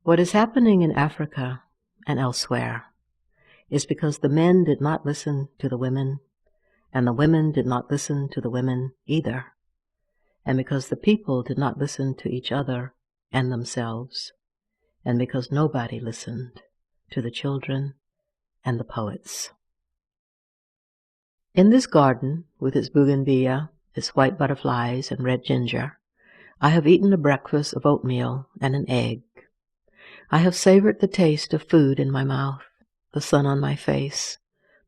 What is happening in Africa and elsewhere is because the men did not listen to the women, and the women did not listen to the women either, and because the people did not listen to each other and themselves, and because nobody listened to the children and the poets. In this garden, with its bougainvillea, its white butterflies and red ginger, I have eaten a breakfast of oatmeal and an egg. I have savored the taste of food in my mouth, the sun on my face,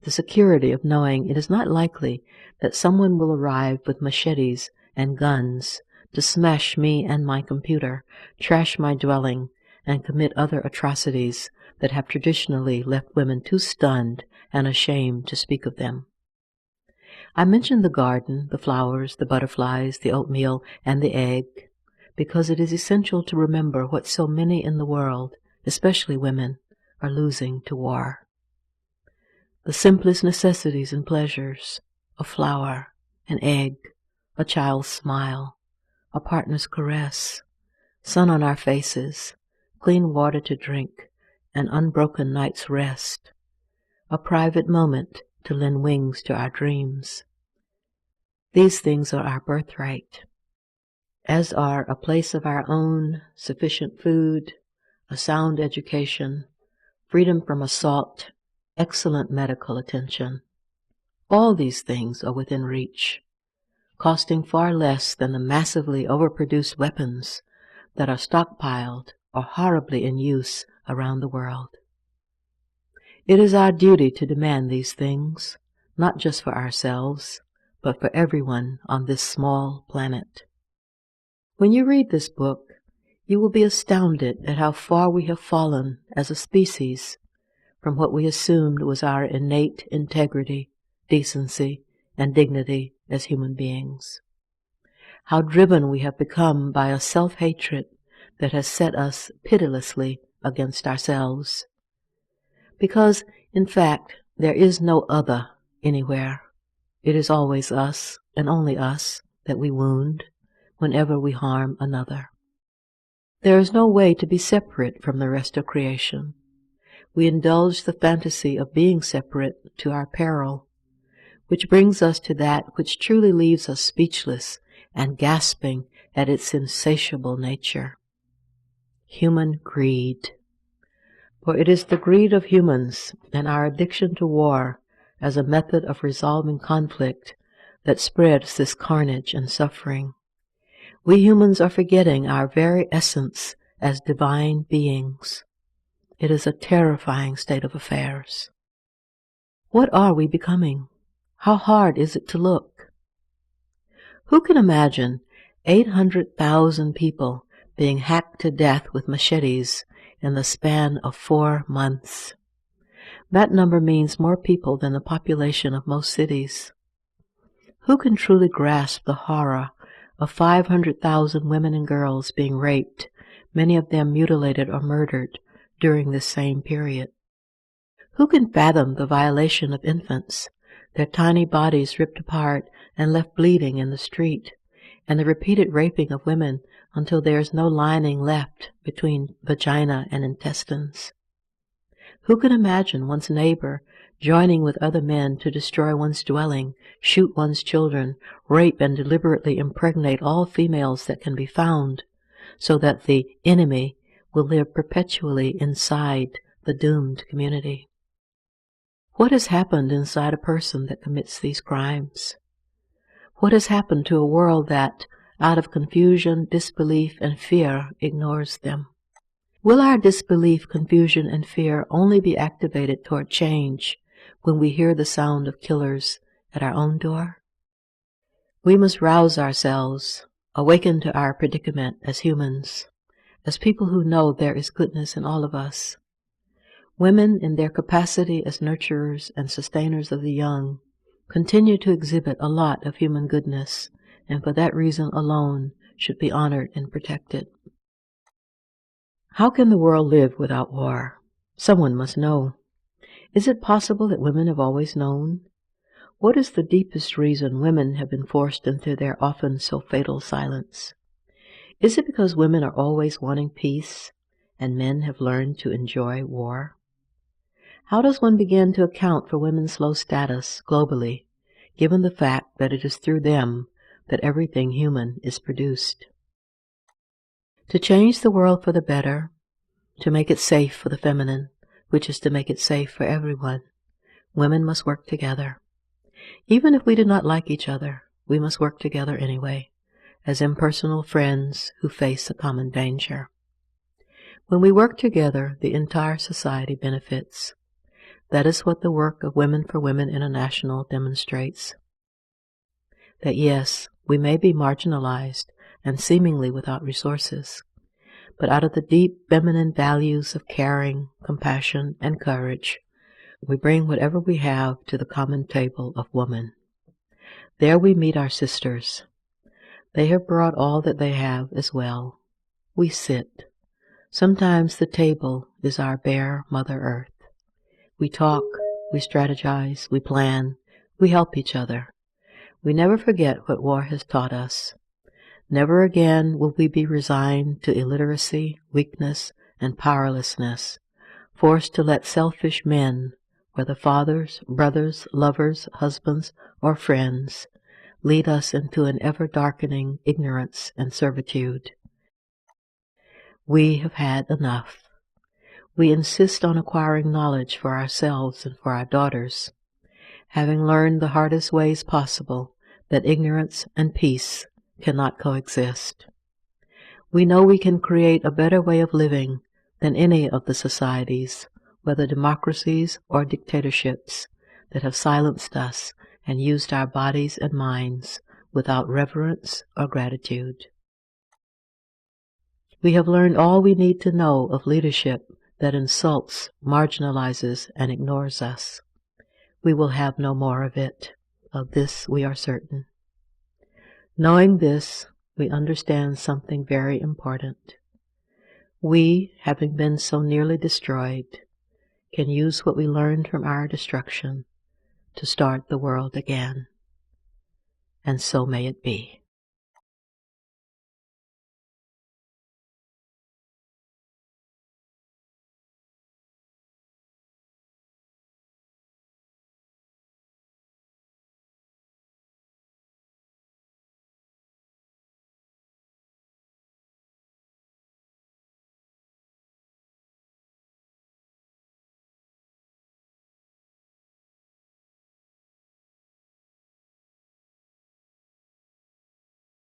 the security of knowing it is not likely that someone will arrive with machetes and guns to smash me and my computer, trash my dwelling, and commit other atrocities that have traditionally left women too stunned and ashamed to speak of them. I mention the garden, the flowers, the butterflies, the oatmeal, and the egg, because it is essential to remember what so many in the world, especially women, are losing to war. The simplest necessities and pleasures, a flower, an egg, a child's smile, a partner's caress, sun on our faces, clean water to drink, an unbroken night's rest, a private moment to lend wings to our dreams. These things are our birthright, as are a place of our own, sufficient food, a sound education, freedom from assault, excellent medical attention. All these things are within reach, costing far less than the massively overproduced weapons that are stockpiled or horribly in use around the world. It is our duty to demand these things, not just for ourselves, but for everyone on this small planet. When you read this book, you will be astounded at how far we have fallen as a species from what we assumed was our innate integrity, decency, and dignity as human beings. How driven we have become by a self-hatred that has set us pitilessly against ourselves. Because, in fact, there is no other anywhere. It is always us, and only us, that we wound whenever we harm another. There is no way to be separate from the rest of creation. We indulge the fantasy of being separate to our peril, which brings us to that which truly leaves us speechless and gasping at its insatiable nature. Human greed. For it is the greed of humans and our addiction to war as a method of resolving conflict that spreads this carnage and suffering. We humans are forgetting our very essence as divine beings. It is a terrifying state of affairs. What are we becoming? How hard is it to look? Who can imagine 800,000 people being hacked to death with machetes in the span of 4 months? That number means more people than the population of most cities. Who can truly grasp the horror of 500,000 women and girls being raped, many of them mutilated or murdered, during this same period? Who can fathom the violation of infants, their tiny bodies ripped apart and left bleeding in the street, and the repeated raping of women until there is no lining left between vagina and intestines? Who can imagine one's neighbor joining with other men to destroy one's dwelling, shoot one's children, rape and deliberately impregnate all females that can be found, so that the enemy will live perpetually inside the doomed community? What has happened inside a person that commits these crimes? What has happened to a world that, out of confusion, disbelief, and fear, ignores them? Will our disbelief, confusion, and fear only be activated toward change when we hear the sound of killers at our own door? We must rouse ourselves, awaken to our predicament as humans, as people who know there is goodness in all of us. Women, in their capacity as nurturers and sustainers of the young, continue to exhibit a lot of human goodness, and for that reason alone should be honored and protected. How can the world live without war? Someone must know. Is it possible that women have always known? What is the deepest reason women have been forced into their often so fatal silence? Is it because women are always wanting peace, and men have learned to enjoy war? How does one begin to account for women's low status globally, given the fact that it is through them that everything human is produced? To change the world for the better, to make it safe for the feminine, which is to make it safe for everyone, women must work together. Even if we do not like each other, we must work together anyway, as impersonal friends who face a common danger. When we work together, the entire society benefits. That is what the work of Women for Women International demonstrates. That yes, we may be marginalized and seemingly without resources, but out of the deep feminine values of caring, compassion, and courage, we bring whatever we have to the common table of woman. There we meet our sisters. They have brought all that they have as well. We sit. Sometimes the table is our bare Mother Earth. We talk, we strategize, we plan, we help each other. We never forget what war has taught us. Never again will we be resigned to illiteracy, weakness, and powerlessness, forced to let selfish men, whether fathers, brothers, lovers, husbands, or friends, lead us into an ever-darkening ignorance and servitude. We have had enough. We insist on acquiring knowledge for ourselves and for our daughters, having learned the hardest ways possible that ignorance and peace cannot coexist. We know we can create a better way of living than any of the societies, whether democracies or dictatorships, that have silenced us and used our bodies and minds without reverence or gratitude. We have learned all we need to know of leadership that insults, marginalizes, and ignores us. We will have no more of it. Of this we are certain. Knowing this, we understand something very important. We, having been so nearly destroyed, can use what we learned from our destruction to start the world again. And so may it be.